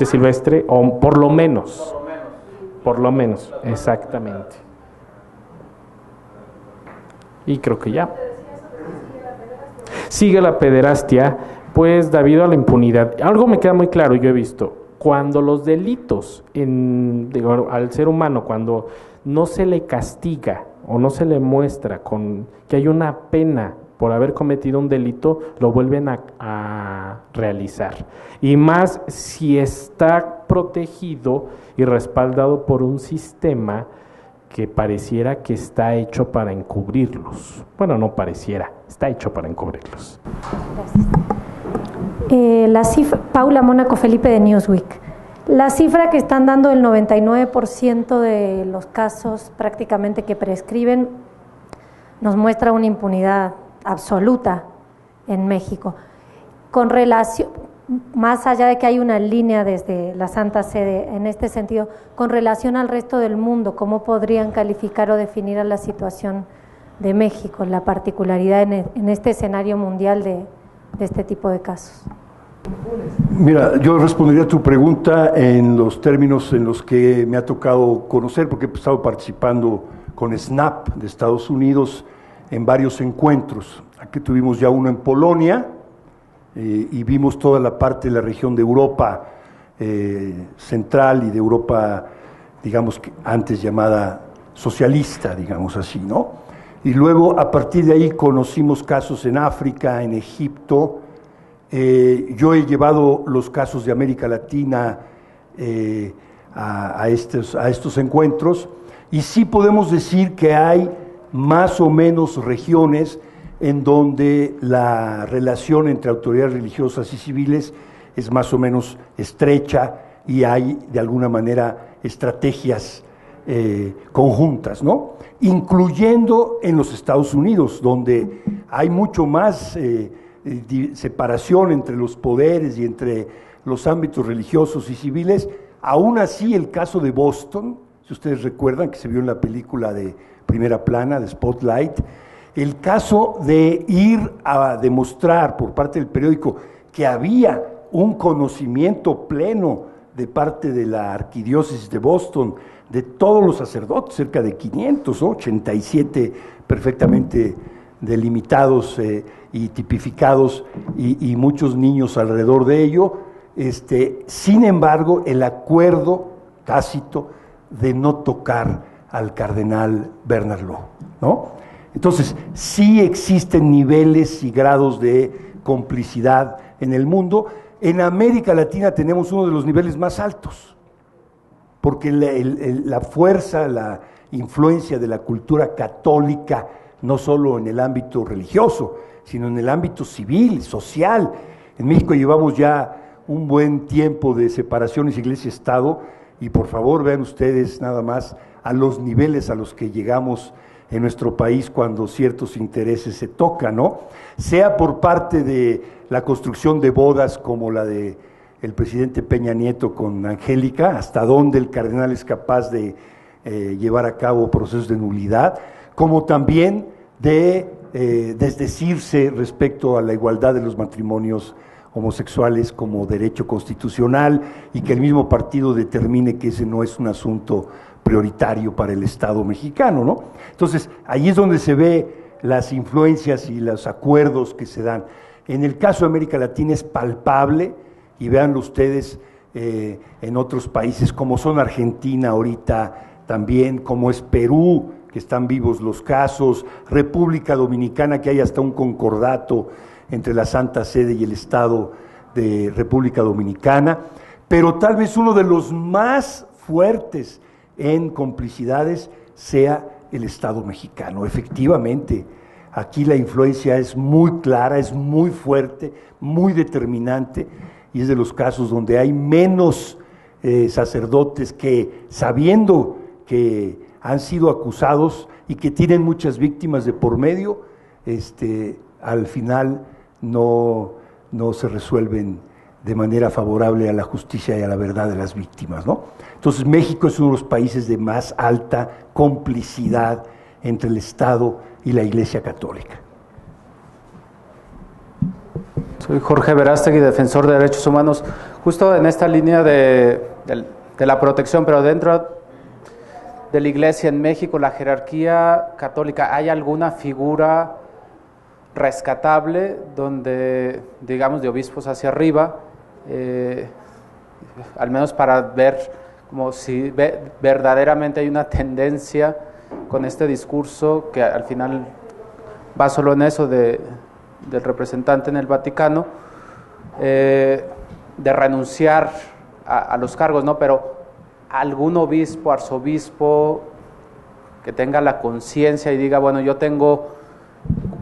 [SPEAKER 3] Silvestre, o por lo menos, exactamente. Y creo que ya. Sigue la pederastia, pues debido a la impunidad. Algo me queda muy claro, yo he visto, cuando los delitos al ser humano, cuando no se le castiga o no se le muestra que hay una pena por haber cometido un delito, lo vuelven a realizar. Y más si está protegido y respaldado por un sistema que pareciera que está hecho para encubrirlos. Bueno, no pareciera, está hecho para encubrirlos.
[SPEAKER 10] Gracias. Paula Mónaco Felipe de Newsweek. La cifra que están dando, el 99% de los casos prácticamente que prescriben, nos muestra una impunidad absoluta en México. Con relación, más allá de que hay una línea desde la Santa Sede en este sentido, con relación al resto del mundo, ¿cómo podrían calificar o definir a la situación de México, la particularidad en este escenario mundial de este tipo de casos?
[SPEAKER 2] Mira, yo respondería a tu pregunta en los términos en los que me ha tocado conocer, porque he estado participando con SNAP de Estados Unidos en varios encuentros. Aquí tuvimos ya uno en Polonia, y vimos toda la parte de la región de Europa central y de Europa, digamos, que antes llamada socialista, digamos así, ¿no? Y luego a partir de ahí conocimos casos en África, en Egipto. Yo he llevado los casos de América Latina a estos encuentros, y sí podemos decir que hay más o menos regiones en donde la relación entre autoridades religiosas y civiles es más o menos estrecha y hay de alguna manera estrategias conjuntas, ¿no? Incluyendo en los Estados Unidos, donde hay mucho más separación entre los poderes y entre los ámbitos religiosos y civiles. Aún así, el caso de Boston, si ustedes recuerdan, que se vio en la película de Primera Plana, de Spotlight, el caso de ir a demostrar por parte del periódico que había un conocimiento pleno de parte de la arquidiócesis de Boston, de todos los sacerdotes, cerca de 500, ¿no? 87 perfectamente delimitados y tipificados, y muchos niños alrededor de ello. Sin embargo, el acuerdo tácito de no tocar al cardenal Bernard Law, ¿no? Entonces, sí existen niveles y grados de complicidad en el mundo. En América Latina tenemos uno de los niveles más altos, porque la fuerza, la influencia de la cultura católica, no solo en el ámbito religioso, sino en el ámbito civil, social. En México llevamos ya un buen tiempo de separaciones Iglesia-Estado, y por favor vean ustedes nada más a los niveles a los que llegamos en nuestro país cuando ciertos intereses se tocan, ¿no? Sea por parte de la construcción de bodas como la de el presidente Peña Nieto con Angélica, hasta dónde el cardenal es capaz de llevar a cabo procesos de nulidad, como también de desdecirse respecto a la igualdad de los matrimonios homosexuales como derecho constitucional, y que el mismo partido determine que ese no es un asunto prioritario para el Estado mexicano, ¿no? Entonces, ahí es donde se ve las influencias y los acuerdos que se dan. En el caso de América Latina es palpable, y véanlo ustedes en otros países como son Argentina ahorita también, como es Perú, que están vivos los casos, República Dominicana, que hay hasta un concordato entre la Santa Sede y el Estado de República Dominicana, pero tal vez uno de los más fuertes en complicidades sea el Estado mexicano. Efectivamente, aquí la influencia es muy clara, es muy fuerte, muy determinante, y es de los casos donde hay menos sacerdotes que, sabiendo que han sido acusados y que tienen muchas víctimas de por medio, al final no se resuelven de manera favorable a la justicia y a la verdad de las víctimas, ¿no? Entonces, México es uno de los países de más alta complicidad entre el Estado y la Iglesia Católica.
[SPEAKER 11] Soy Jorge Verástegui, defensor de derechos humanos. Justo en esta línea de la protección, pero dentro de la Iglesia en México, la jerarquía católica, ¿hay alguna figura rescatable donde, digamos, de obispos hacia arriba, al menos para ver como si verdaderamente hay una tendencia con este discurso que al final va solo en eso del representante en el Vaticano, de renunciar a los cargos, ¿no? Pero algún obispo, arzobispo que tenga la conciencia y diga, bueno, yo tengo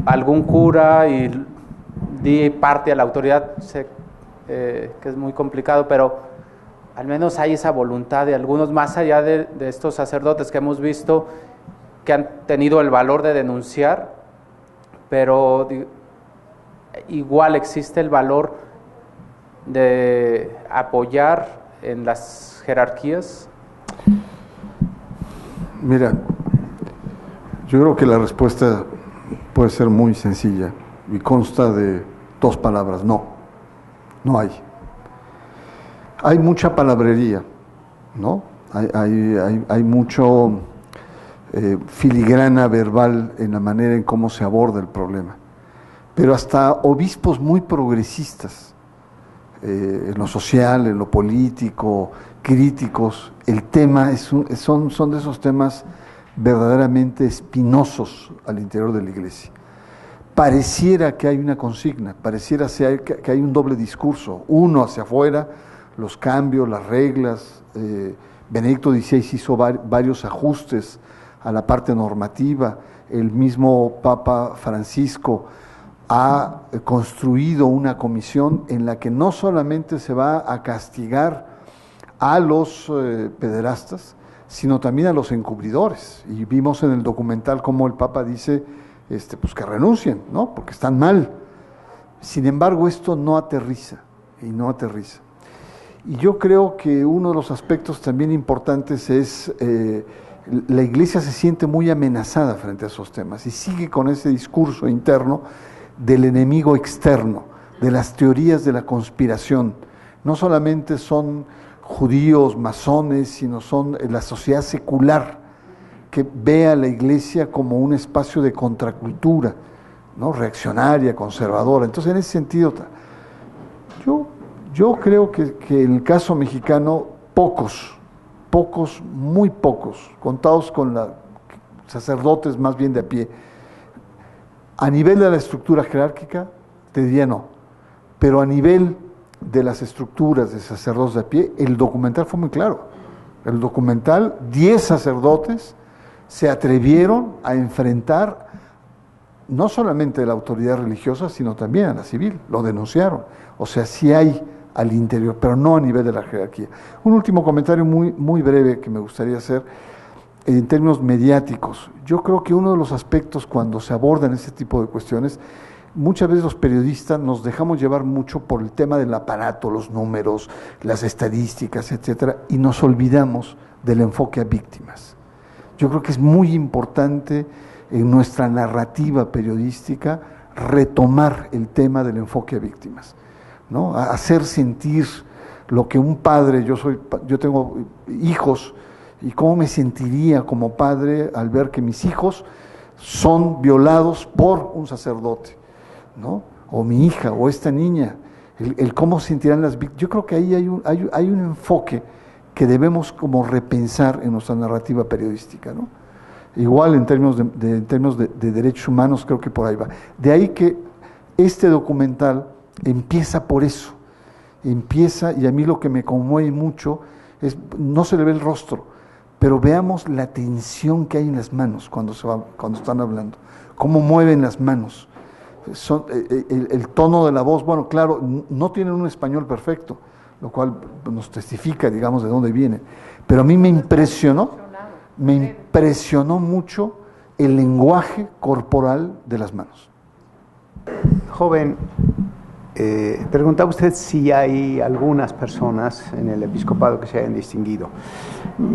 [SPEAKER 11] algún cura y di parte a la autoridad, sé que es muy complicado, pero al menos hay esa voluntad de algunos, más allá de estos sacerdotes que hemos visto que han tenido el valor de denunciar, pero igual existe el valor de apoyar en las jerarquías.
[SPEAKER 4] Mira, yo creo que la respuesta puede ser muy sencilla y consta de dos palabras: no hay. Hay mucha palabrería, ¿no? Hay mucho filigrana verbal en la manera en cómo se aborda el problema, pero hasta obispos muy progresistas, en lo social, en lo político, críticos. El tema son de esos temas verdaderamente espinosos al interior de la Iglesia. Pareciera que hay una consigna, pareciera que hay un doble discurso, uno hacia afuera, los cambios, las reglas. Benedicto XVI hizo varios ajustes a la parte normativa, el mismo Papa Francisco ha construido una comisión en la que no solamente se va a castigar a los pederastas, sino también a los encubridores. Y vimos en el documental cómo el Papa dice pues que renuncien, ¿no? Porque están mal. Sin embargo, esto no aterriza, y no aterriza. Y yo creo que uno de los aspectos también importantes es la Iglesia se siente muy amenazada frente a esos temas y sigue con ese discurso interno del enemigo externo, de las teorías de la conspiración. No solamente son judíos, masones, sino son la sociedad secular que ve a la Iglesia como un espacio de contracultura, ¿no? Reaccionaria, conservadora. Entonces, en ese sentido, yo creo que en el caso mexicano, muy pocos, contados con sacerdotes más bien de a pie, a nivel de la estructura jerárquica, te diría no, pero a nivel de las estructuras de sacerdotes de a pie, el documental fue muy claro. El documental, 10 sacerdotes se atrevieron a enfrentar no solamente a la autoridad religiosa, sino también a la civil, lo denunciaron. O sea, sí hay al interior, pero no a nivel de la jerarquía. Un último comentario muy breve que me gustaría hacer en términos mediáticos. Yo creo que uno de los aspectos cuando se abordan este tipo de cuestiones, muchas veces los periodistas nos dejamos llevar mucho por el tema del aparato, los números, las estadísticas, etcétera, y nos olvidamos del enfoque a víctimas. Yo creo que es muy importante en nuestra narrativa periodística retomar el tema del enfoque a víctimas, ¿no? A hacer sentir lo que un padre, yo tengo hijos, y cómo me sentiría como padre al ver que mis hijos son violados por un sacerdote, ¿no? O mi hija, o esta niña, el cómo sentirán las víctimas. Yo creo que ahí hay un enfoque que debemos como repensar en nuestra narrativa periodística, ¿no? Igual en términos de derechos humanos, creo que por ahí va. De ahí que este documental empieza por eso, y a mí lo que me conmueve mucho es, no se le ve el rostro, pero veamos la tensión que hay en las manos cuando están hablando, cómo mueven las manos, el tono de la voz. Bueno, claro, no tienen un español perfecto, lo cual nos testifica, digamos, de dónde viene, pero a mí me impresionó mucho el lenguaje corporal de las manos.
[SPEAKER 5] Joven, preguntaba usted si hay algunas personas en el episcopado que se hayan distinguido.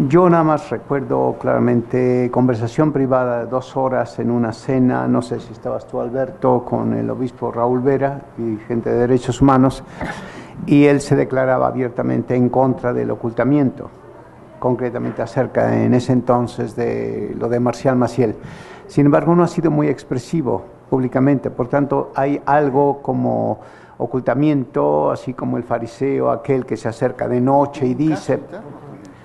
[SPEAKER 5] Yo nada más recuerdo claramente conversación privada de 2 horas en una cena, no sé si estabas tú, Alberto, con el obispo Raúl Vera y gente de derechos humanos, y él se declaraba abiertamente en contra del ocultamiento, concretamente acerca en ese entonces de lo de Marcial Maciel. Sin embargo, no ha sido muy expresivo públicamente, por tanto hay algo como ocultamiento, así como el fariseo, aquel que se acerca de noche y dice...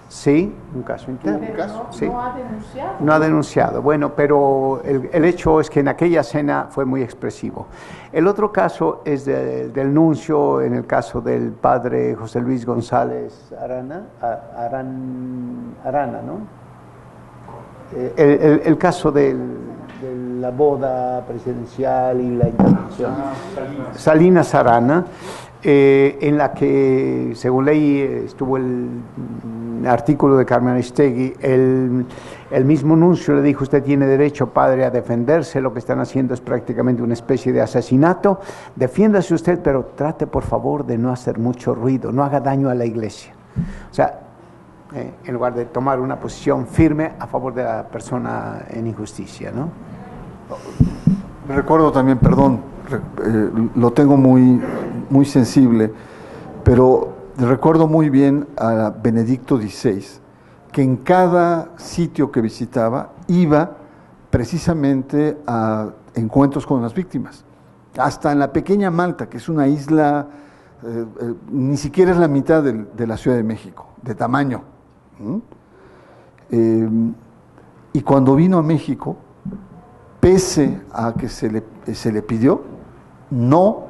[SPEAKER 5] Sí, un caso interno. Sí. ¿No ha denunciado? No ha denunciado. Bueno, pero el hecho es que en aquella cena fue muy expresivo. El otro caso es del nuncio, en el caso del padre José Luis González Arana, ¿no? El caso de la boda presidencial y la intervención. Salinas Arana. En la que, según leí, estuvo el artículo de Carmen Aristegui, el mismo nuncio le dijo: usted tiene derecho, padre, a defenderse, lo que están haciendo es prácticamente una especie de asesinato, defiéndase usted, pero trate por favor de no hacer mucho ruido, no haga daño a la iglesia. O sea, en lugar de tomar una posición firme a favor de la persona en injusticia, ¿no?
[SPEAKER 4] Recuerdo también, perdón, lo tengo muy sensible, pero recuerdo muy bien a Benedicto XVI, que en cada sitio que visitaba iba precisamente a encuentros con las víctimas, hasta en la pequeña Malta, que es una isla, ni siquiera es la mitad de la Ciudad de México, de tamaño. Y cuando vino a México, pese a que se le pidió, no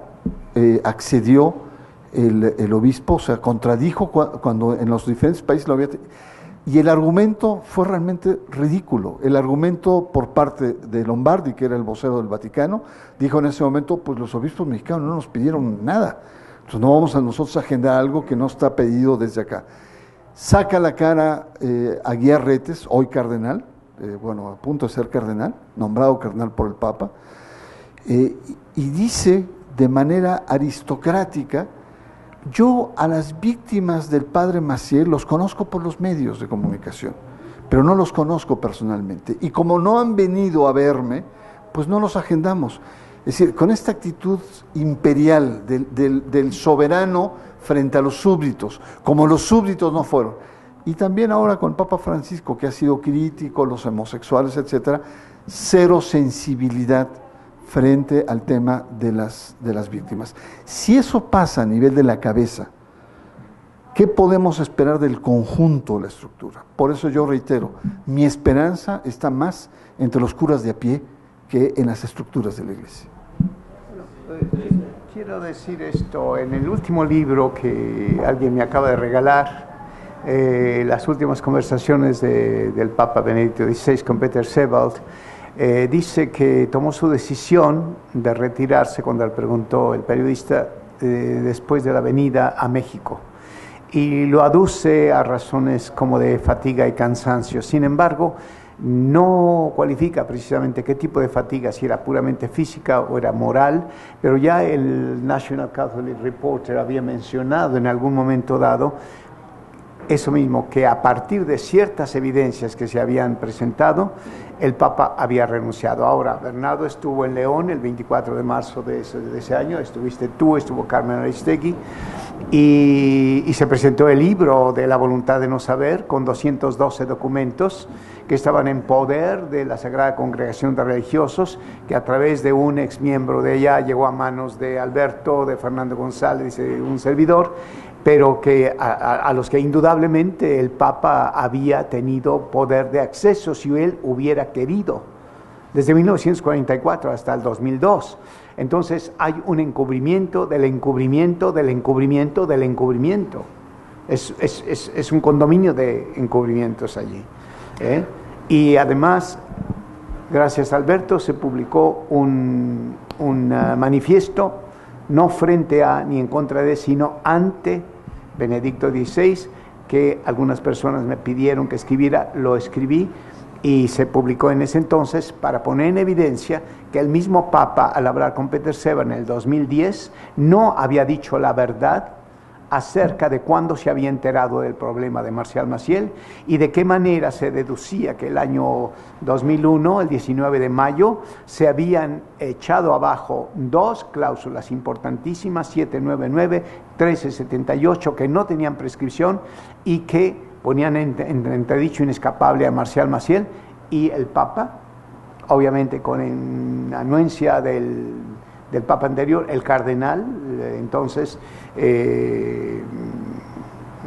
[SPEAKER 4] accedió el obispo, o sea, contradijo cuando en los diferentes países lo había. Y el argumento fue realmente ridículo. El argumento por parte de Lombardi, que era el vocero del Vaticano, dijo en ese momento, pues los obispos mexicanos no nos pidieron nada, entonces no vamos a nosotros a agendar algo que no está pedido desde acá. Saca la cara Aguiar Retes, hoy cardenal, bueno, a punto de ser cardenal, nombrado cardenal por el Papa, y dice de manera aristocrática: yo a las víctimas del padre Maciel los conozco por los medios de comunicación, pero no los conozco personalmente, y como no han venido a verme, pues no los agendamos. Es decir, con esta actitud imperial del soberano frente a los súbditos, como los súbditos no fueron. Y también ahora con el Papa Francisco, que ha sido crítico, los homosexuales, etcétera, cero sensibilidad frente al tema de las víctimas. Si eso pasa a nivel de la cabeza, ¿qué podemos esperar del conjunto de la estructura? Por eso yo reitero, mi esperanza está más entre los curas de a pie que en las estructuras de la Iglesia.
[SPEAKER 5] Quiero decir esto, en el último libro que alguien me acaba de regalar, las últimas conversaciones del Papa Benedicto XVI con Peter Sebald, dice que tomó su decisión de retirarse cuando le preguntó el periodista después de la venida a México, y lo aduce a razones como de fatiga y cansancio. Sin embargo, no cualifica precisamente qué tipo de fatiga, si era puramente física o era moral, pero ya el National Catholic Reporter había mencionado en algún momento dado eso mismo, que a partir de ciertas evidencias que se habían presentado, el Papa había renunciado. Ahora, Bernardo estuvo en León el 24 de marzo de ese año, estuviste tú, estuvo Carmen Aristegui, y se presentó el libro de la voluntad de no saber, con 212 documentos que estaban en poder de la Sagrada Congregación de Religiosos, que a través de un ex miembro de ella llegó a manos de Alberto, de Fernando González, de un servidor, pero que a los que indudablemente el Papa había tenido poder de acceso si él hubiera querido, desde 1944 hasta el 2002. Entonces hay un encubrimiento del encubrimiento del encubrimiento del encubrimiento. Es un condominio de encubrimientos allí. Y además, gracias a Alberto, se publicó un manifiesto, no frente a ni en contra de, sino ante Benedicto XVI, que algunas personas me pidieron que escribiera, lo escribí y se publicó en ese entonces para poner en evidencia que el mismo Papa, al hablar con Peter Sebald en el 2010, no había dicho la verdad acerca de cuándo se había enterado del problema de Marcial Maciel y de qué manera se deducía que el año 2001, el 19 de mayo, se habían echado abajo dos cláusulas importantísimas, 799, 1378, que no tenían prescripción y que ponían en entredicho inescapable a Marcial Maciel, y el Papa, obviamente con anuencia del Papa anterior, el cardenal, entonces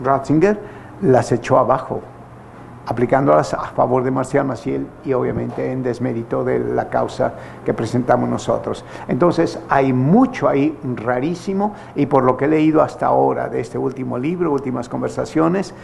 [SPEAKER 5] Ratzinger, las echó abajo, aplicándolas a favor de Marcial Maciel y obviamente en desmérito de la causa que presentamos nosotros. Entonces hay mucho ahí rarísimo, y por lo que he leído hasta ahora de este último libro, últimas conversaciones,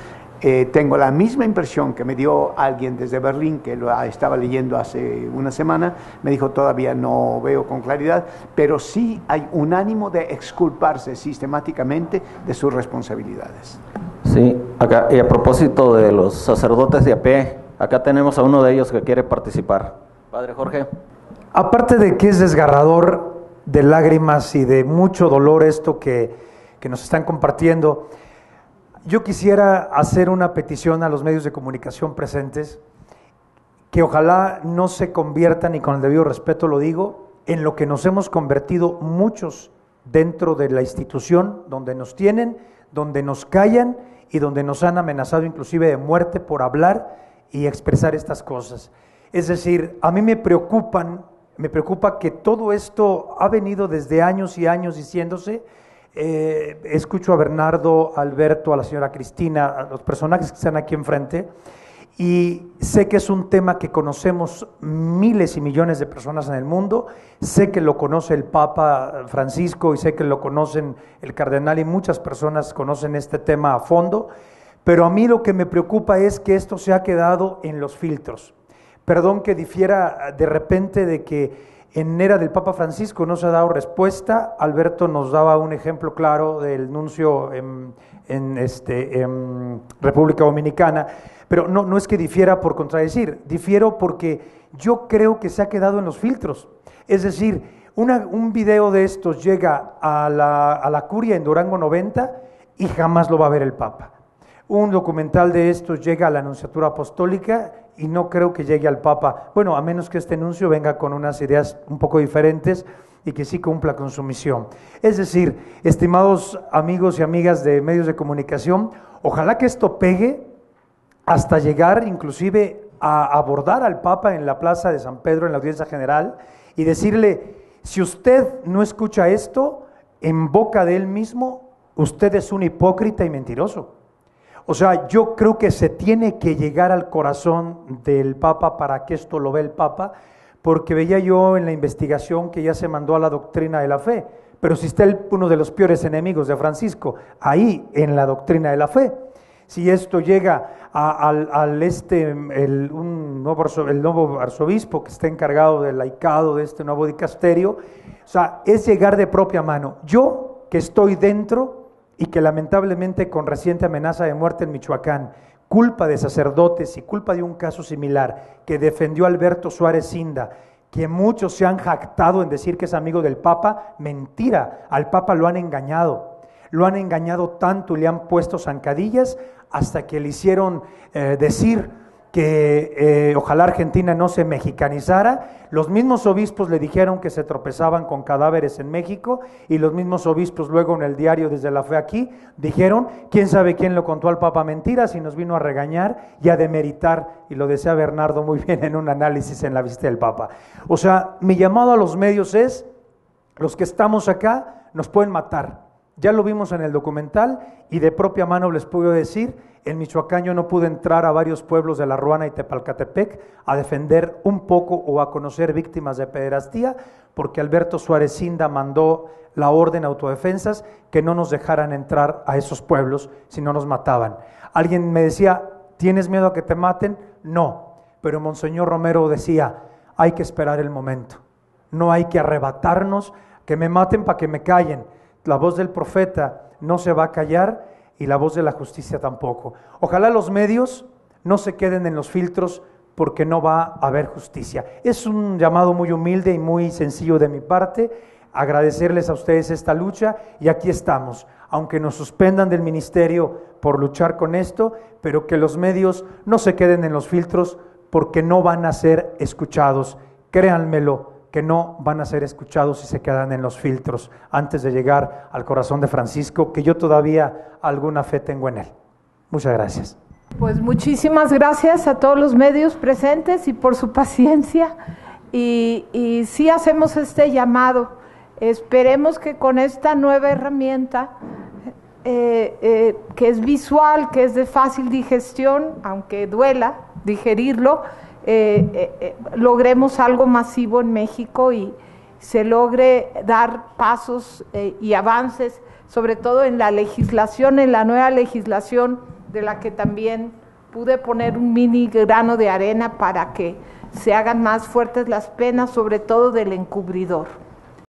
[SPEAKER 5] tengo la misma impresión que me dio alguien desde Berlín, que lo estaba leyendo hace una semana. Me dijo: todavía no veo con claridad, pero sí hay un ánimo de exculparse sistemáticamente de sus responsabilidades.
[SPEAKER 12] Sí, acá, y a propósito de los sacerdotes de a pie, acá tenemos a uno de ellos que quiere participar. Padre Jorge.
[SPEAKER 13] Aparte de que es desgarrador, de lágrimas y de mucho dolor esto que nos están compartiendo, yo quisiera hacer una petición a los medios de comunicación presentes, que ojalá no se conviertan, y con el debido respeto lo digo, en lo que nos hemos convertido muchos dentro de la institución, donde nos tienen, donde nos callan y donde nos han amenazado inclusive de muerte por hablar y expresar estas cosas. Es decir, a mí me preocupan Me preocupa que todo esto ha venido desde años y años diciéndose. Escucho a Bernardo, a Alberto, a la señora Cristina, a los personajes que están aquí enfrente, y sé que es un tema que conocemos miles y millones de personas en el mundo. Sé que lo conoce el Papa Francisco y sé que lo conocen el cardenal, y muchas personas conocen este tema a fondo, pero a mí lo que me preocupa es que esto se ha quedado en los filtros. Perdón que difiera de repente de que en era del Papa Francisco no se ha dado respuesta. Alberto nos daba un ejemplo claro del nuncio en República Dominicana, pero no es que difiera por contradecir, difiero porque yo creo que se ha quedado en los filtros. Es decir, un video de estos llega a la curia en Durango 90 y jamás lo va a ver el Papa. Un documental de estos llega a la Nunciatura Apostólica y no creo que llegue al Papa, bueno, a menos que este nuncio venga con unas ideas un poco diferentes y que sí cumpla con su misión. Es decir, estimados amigos y amigas de medios de comunicación, ojalá que esto pegue hasta llegar inclusive a abordar al Papa en la Plaza de San Pedro, en la audiencia general, y decirle, si usted no escucha esto, en boca de él mismo, usted es un hipócrita y mentiroso. O sea, yo creo que se tiene que llegar al corazón del Papa para que esto lo vea el Papa, porque veía yo en la investigación que ya se mandó a la doctrina de la fe, pero si está uno de los peores enemigos de Francisco, ahí en la doctrina de la fe. Si esto llega el nuevo arzobispo que está encargado del laicado de este nuevo dicasterio, o sea, es llegar de propia mano. Yo, que estoy dentro, y que lamentablemente con reciente amenaza de muerte en Michoacán, culpa de sacerdotes y culpa de un caso similar que defendió Alberto Suárez Cinda, que muchos se han jactado en decir que es amigo del Papa, mentira, al Papa lo han engañado tanto y le han puesto zancadillas hasta que le hicieron decir que ojalá Argentina no se mexicanizara. Los mismos obispos le dijeron que se tropezaban con cadáveres en México, y los mismos obispos luego en el diario Desde la Fe aquí dijeron, quién sabe quién lo contó al Papa mentiras, y nos vino a regañar y a demeritar, y lo decía Bernardo muy bien en un análisis en la visita del Papa. O sea, mi llamado a los medios es, los que estamos acá nos pueden matar. Ya lo vimos en el documental y de propia mano les puedo decir, en Michoacán yo no pude entrar a varios pueblos de La Ruana y Tepalcatepec a defender un poco o a conocer víctimas de pederastía, porque Alberto Suárez Cinda mandó la orden de autodefensas que no nos dejaran entrar a esos pueblos si no nos mataban. Alguien me decía, ¿tienes miedo a que te maten? No, pero Monseñor Romero decía, hay que esperar el momento, no hay que arrebatarnos, que me maten para que me callen. La voz del profeta no se va a callar y la voz de la justicia tampoco. Ojalá los medios no se queden en los filtros, porque no va a haber justicia. Es un llamado muy humilde y muy sencillo de mi parte, agradecerles a ustedes esta lucha, y aquí estamos, aunque nos suspendan del ministerio por luchar con esto, pero que los medios no se queden en los filtros, porque no van a ser escuchados. Créanmelo, que no van a ser escuchados si se quedan en los filtros antes de llegar al corazón de Francisco, que yo todavía alguna fe tengo en él. Muchas gracias.
[SPEAKER 7] Pues muchísimas gracias a todos los medios presentes y por su paciencia, y sí hacemos este llamado. Esperemos que con esta nueva herramienta, que es visual, que es de fácil digestión, aunque duela digerirlo, logremos algo masivo en México y se logre dar pasos y avances, sobre todo en la legislación, en la nueva legislación, de la que también pude poner un mini grano de arena para que se hagan más fuertes las penas, sobre todo del encubridor.